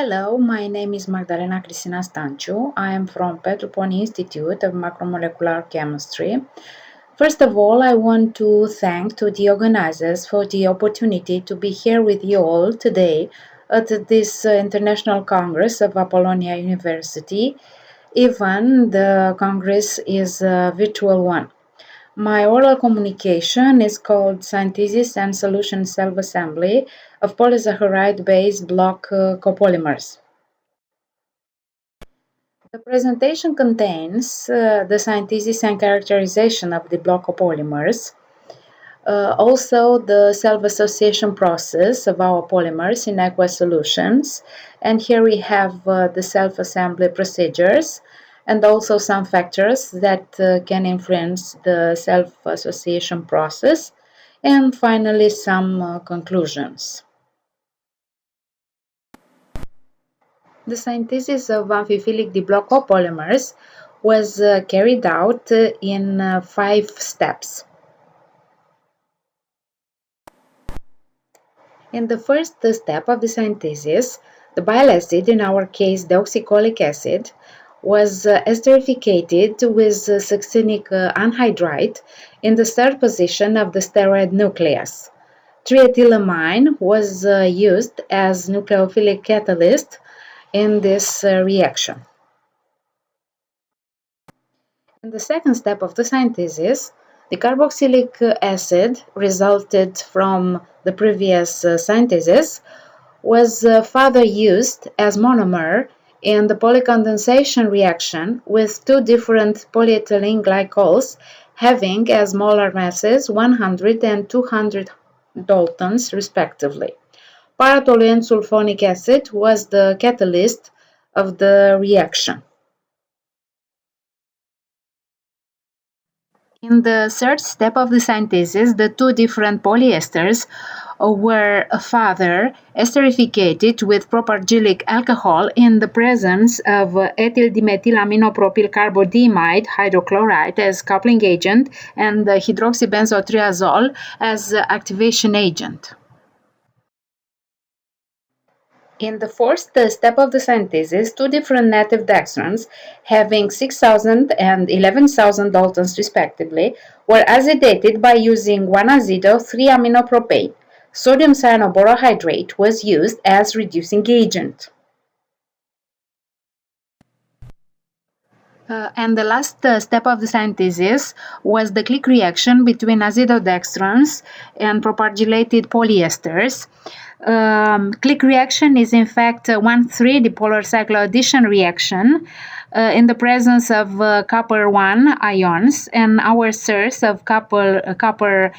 Hello, my name is Magdalena-Cristina Stanciu. I am from Petroponi Institute of Macromolecular Chemistry. First of all, I want to thank to the organizers for the opportunity to be here with you all today at this International Congress of Apollonia University. Even the Congress is a virtual one. My oral communication is called Synthesis and Solution Self-Assembly of Polysaccharide-Based Block Copolymers. The presentation contains the synthesis and characterization of the block copolymers, also the self-association process of our polymers in aqueous solutions, and here we have the self-assembly procedures, and also some factors that can influence the self-association process, and finally some conclusions. The synthesis of amphiphilic diblock copolymers was carried out in 5 steps. In the first step of the synthesis, the bile acid, in our case deoxycholic acid, was esterificated with succinic anhydride in the third position of the steroid nucleus. Triethylamine was used as nucleophilic catalyst in this reaction. In the second step of the synthesis, the carboxylic acid resulted from the previous synthesis was further used as monomer in the polycondensation reaction with 2 different polyethylene glycols having as molar masses 100 and 200 daltons respectively. Paratoluene sulfonic acid was the catalyst of the reaction. In the third step of the synthesis, the 2 different polyesters were further esterificated with propargylic alcohol in the presence of ethyl dimethylaminopropyl carbodiimide hydrochloride as coupling agent and hydroxybenzotriazole as activation agent. In the fourth step of the synthesis, 2 different native dextrans, having 6,000 and 11,000 daltons respectively, were acidated by using 1-azido-3-aminopropane. Sodium cyanoborohydrate was used as reducing agent. And the last step of the synthesis was the click reaction between azidodextrans and propargylated polyesters. Click reaction is in fact 1,3 dipolar cycloaddition reaction in the presence of copper 1 ions, and our source of copper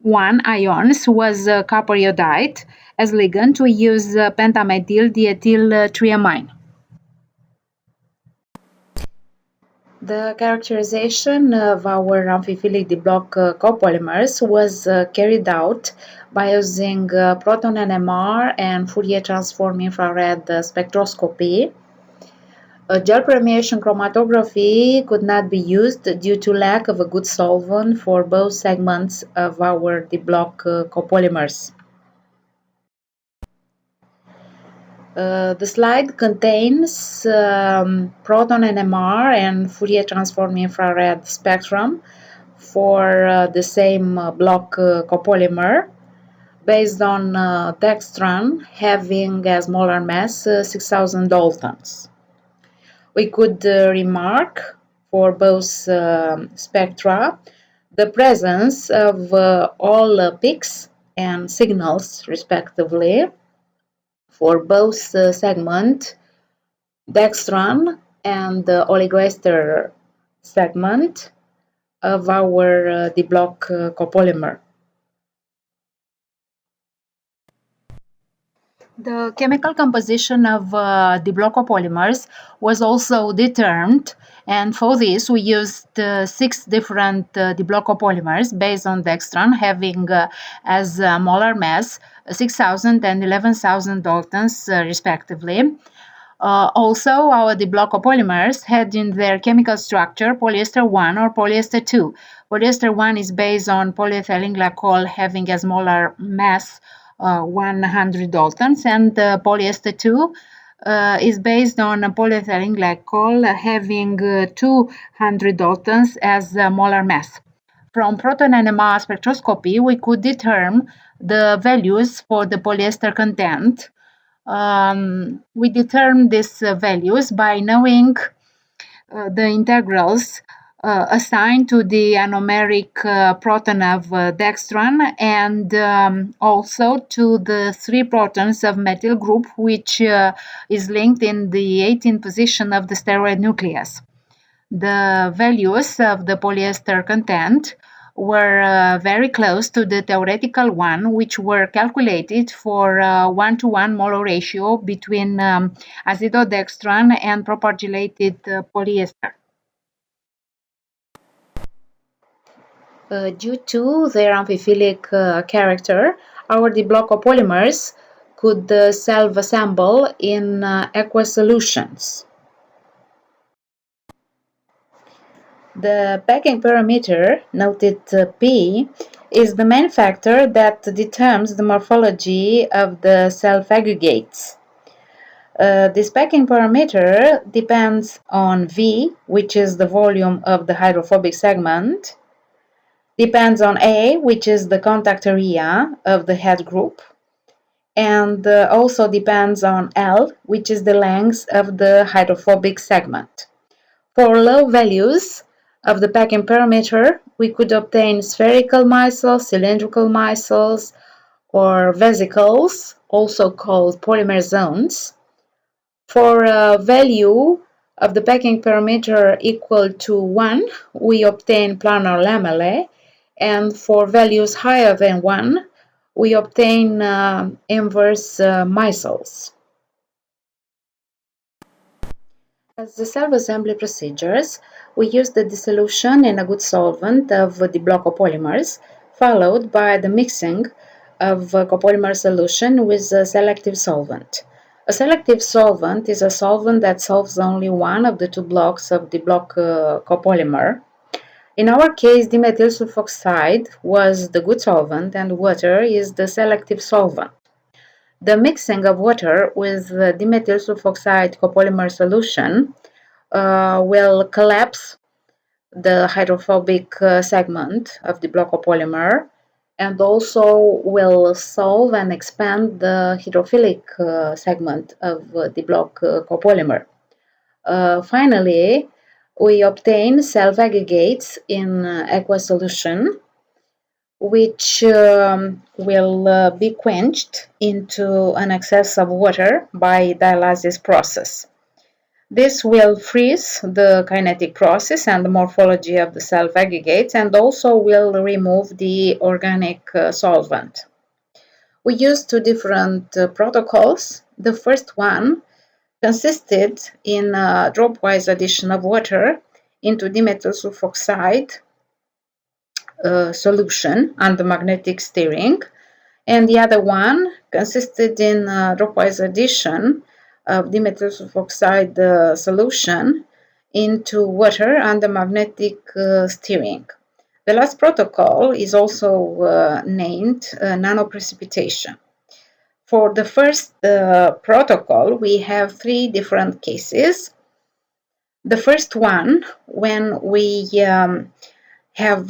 1 ions was copper iodide. As ligand we use pentamethyl diethyltriamine. The characterization of our amphiphilic diblock copolymers was carried out by using proton NMR and Fourier transform infrared spectroscopy. Gel permeation chromatography could not be used due to lack of a good solvent for both segments of our diblock copolymers. The slide contains proton NMR and Fourier transform infrared spectrum for the same block copolymer based on dextran having as molar mass 6,000 daltons. We could remark for both spectra the presence of all peaks and signals respectively for both segment dextran and the oligoester segment of our diblock copolymer. The chemical composition of diblock copolymers was also determined, and for this we used 6 different diblock copolymers based on dextran having as molar mass 6,000 and 11,000 daltons respectively. Also, our diblock copolymers had in their chemical structure polyester 1 or polyester 2. Polyester 1 is based on polyethylene glycol having as molar mass 100 daltons, and polyester 2 is based on a polyethylene glycol having 200 daltons as molar mass. From proton NMR spectroscopy, we could determine the values for the polyester content. We determine these values by knowing the integrals assigned to the anomeric proton of dextran and also to the 3 protons of methyl group, which is linked in the 18th position of the steroid nucleus. The values of the polyester content were very close to the theoretical one, which were calculated for 1-to-1 molar ratio between azidodextran and propagulated polyester. Due to their amphiphilic character, our D-block copolymers could self-assemble in aqueous solutions. The packing parameter, noted P, is the main factor that determines the morphology of the self-aggregates. This packing parameter depends on V, which is the volume of the hydrophobic segment, depends on A, which is the contact area of the head group, and also depends on L, which is the length of the hydrophobic segment. For low values of the packing parameter, we could obtain spherical micelles, cylindrical micelles, or vesicles, also called polymer zones. For a value of the packing parameter equal to 1, we obtain planar lamellae, and for values higher than 1, we obtain inverse micelles. As the self-assembly procedures, we use the dissolution in a good solvent of the block copolymers, followed by the mixing of copolymer solution with a selective solvent. A selective solvent is a solvent that solves only one of the 2 blocks of the block copolymer. In our case, dimethyl sulfoxide was the good solvent and water is the selective solvent. The mixing of water with the dimethyl sulfoxide copolymer solution will collapse the hydrophobic segment of the block copolymer and also will solve and expand the hydrophilic segment of the block copolymer. Finally, we obtain self-aggregates in aqueous solution, which will be quenched into an excess of water by dialysis process. This will freeze the kinetic process and the morphology of the self-aggregates and also will remove the organic solvent. We used 2 different protocols. The first one consisted in a dropwise addition of water into dimethyl sulfoxide solution under magnetic stirring, and the other one consisted in a dropwise addition of dimethyl sulfoxide solution into water under magnetic stirring. The last protocol is also named nanoprecipitation. For the first protocol, we have 3 different cases. The first one, when we have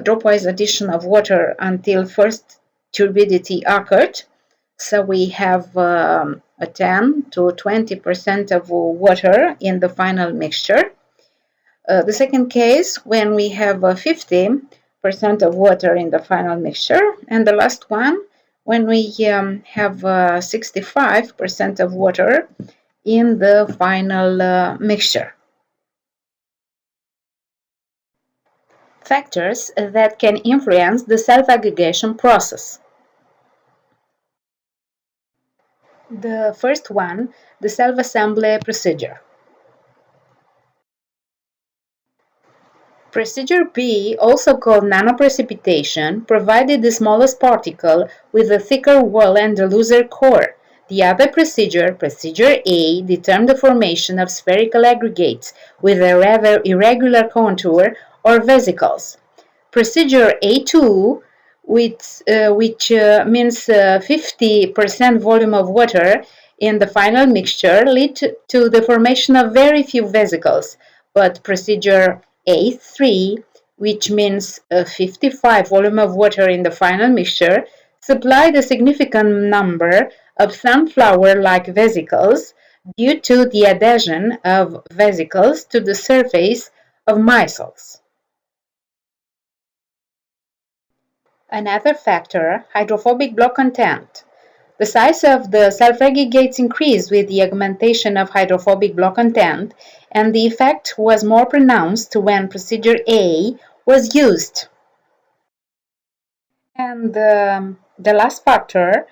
dropwise addition of water until first turbidity occurred, so we have a 10 to 20% of water in the final mixture. The second case, when we have 50% of water in the final mixture, and the last one, when we have 65% of water in the final mixture. Factors that can influence the self-aggregation process. The first one, the self-assembly procedure. Procedure B, also called nanoprecipitation, provided the smallest particle with a thicker wall and a looser core. The other procedure, Procedure A, determined the formation of spherical aggregates with a rather irregular contour or vesicles. Procedure A2 which means 50% volume of water in the final mixture, lead to the formation of very few vesicles, but procedure A3, which means 55 volume of water in the final mixture, supplied a significant number of sunflower-like vesicles due to the adhesion of vesicles to the surface of micelles. Another factor, hydrophobic block content. The size of the self-aggregates increased with the augmentation of hydrophobic block content, and the effect was more pronounced when procedure A was used. And the last factor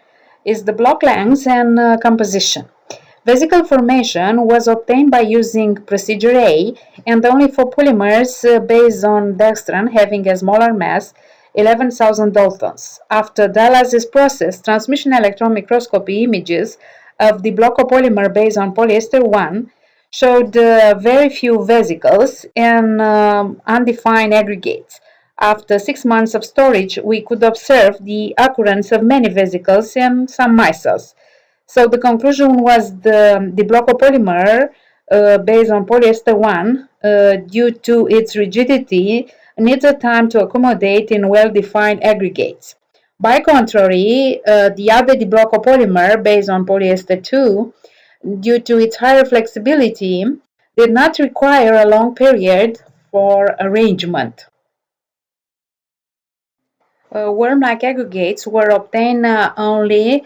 is the block length and composition. Vesicle formation was obtained by using procedure A and only for polymers based on dextran having a smaller mass, 11,000 Daltons. After dialysis process, transmission electron microscopy images of the blocopolymer based on polyester 1 showed very few vesicles and undefined aggregates. After 6 months of storage, we could observe the occurrence of many vesicles and some micelles. So the conclusion was the blocopolymer based on polyester 1, due to its rigidity, needs a time to accommodate in well-defined aggregates. By contrary, the other diblocopolymer based on polyester 2, due to its higher flexibility, did not require a long period for arrangement. Worm-like aggregates were obtained only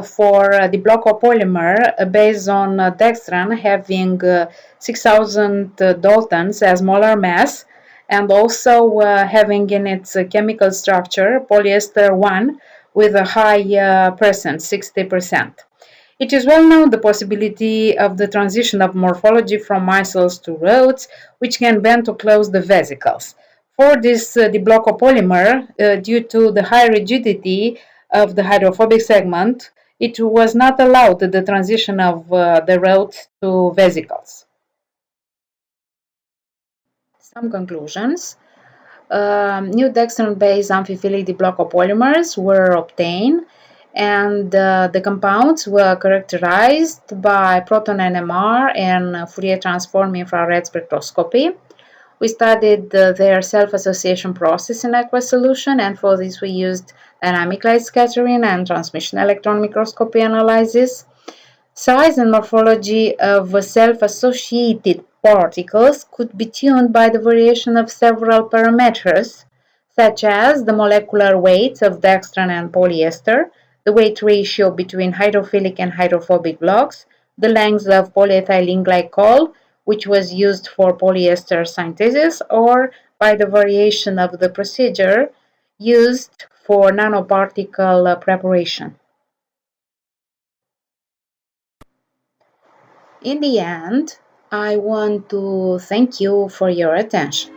for the blocopolymer based on dextran having 6,000 Daltons as molar mass, and also having in its chemical structure polyester 1 with a high percent, 60%. It is well known the possibility of the transition of morphology from micelles to rods, which can bend to close the vesicles. For this diblocopolymer, due to the high rigidity of the hydrophobic segment, it was not allowed the transition of the rods to vesicles. Some conclusions. New dextran-based amphiphilic diblocopolymers were obtained, and the compounds were characterized by proton NMR and Fourier transform infrared spectroscopy. We studied their self-association process in aqueous solution, and for this we used dynamic light scattering and transmission electron microscopy analysis. Size and morphology of self-associated particles could be tuned by the variation of several parameters, such as the molecular weights of dextran and polyester, the weight ratio between hydrophilic and hydrophobic blocks, the length of polyethylene glycol, which was used for polyester synthesis, or by the variation of the procedure used for nanoparticle preparation. In the end, I want to thank you for your attention.